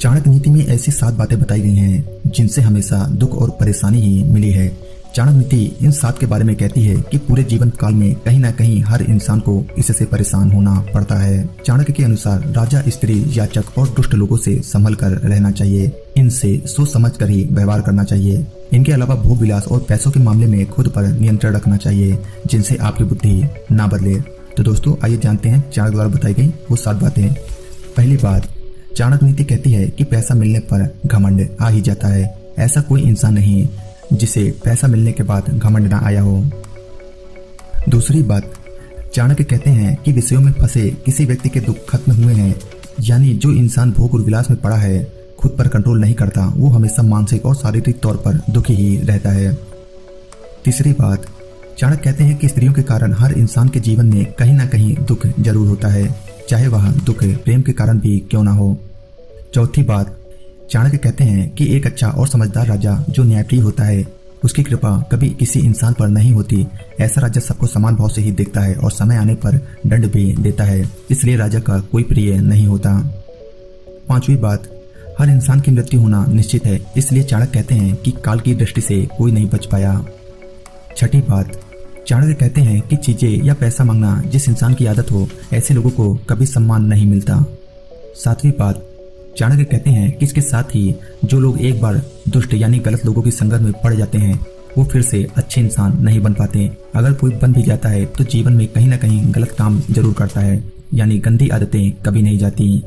चाणक्य नीति में ऐसी 7 बातें बताई गई हैं जिनसे हमेशा दुख और परेशानी ही मिली है। चाणक्य नीति इन 7 के बारे में कहती है कि पूरे जीवन काल में कहीं ना कहीं हर इंसान को इससे परेशान होना पड़ता है। चाणक्य के अनुसार राजा, स्त्री, याचक और दुष्ट लोगों से संभल कर रहना चाहिए। इनसे सोच समझ कर ही व्यवहार करना चाहिए। इनके अलावा भोग विलास और पैसों के मामले में खुद पर नियंत्रण रखना चाहिए जिनसे आपकी बुद्धि ना बदले। तो दोस्तों आइए जानते हैं चाणक्य द्वारा बताई गई वो 7 बातें। पहली बात, चाणक्य नीति कहती है कि पैसा मिलने पर घमंड आ ही जाता है। ऐसा कोई इंसान नहीं जिसे पैसा मिलने के बाद घमंड ना आया हो। दूसरी बात, चाणक्य कहते हैं कि विषयों में फंसे किसी व्यक्ति के दुख खत्म हुए हैं। यानी जो इंसान भोग और विलास में पड़ा है, खुद पर कंट्रोल नहीं करता, वो हमेशा मानसिक और शारीरिक तौर पर दुखी ही रहता है। तीसरी बात, चाणक्य कहते हैं कि स्त्रियों के कारण हर इंसान के जीवन में कहीं ना कहीं दुख जरूर होता है, चाहे वह दुख प्रेम के कारण भी क्यों ना हो। चौथी बात, चाणक्य कहते हैं कि एक अच्छा और समझदार राजा जो न्यायप्रिय होता है, उसकी कृपा कभी किसी इंसान पर नहीं होती। ऐसा राजा सबको समान भाव से ही देखता है और समय आने पर दंड भी देता है, इसलिए राजा का कोई प्रिय नहीं होता। पांचवी बात, हर इंसान की मृत्यु होना निश्चित है, इसलिए चाणक्य कहते हैं कि काल की दृष्टि से कोई नहीं बच पाया। छठी बात, चाणक्य कहते हैं कि चीजें या पैसा मांगना जिस इंसान की आदत हो, ऐसे लोगों को कभी सम्मान नहीं मिलता। सातवीं बात, चाणक्य कहते हैं कि इसके साथ ही जो लोग एक बार दुष्ट यानी गलत लोगों की संगत में पड़ जाते हैं, वो फिर से अच्छे इंसान नहीं बन पाते। अगर कोई बन भी जाता है तो जीवन में कहीं ना कहीं गलत काम जरूर करता है, यानी गंदी आदतें कभी नहीं जाती।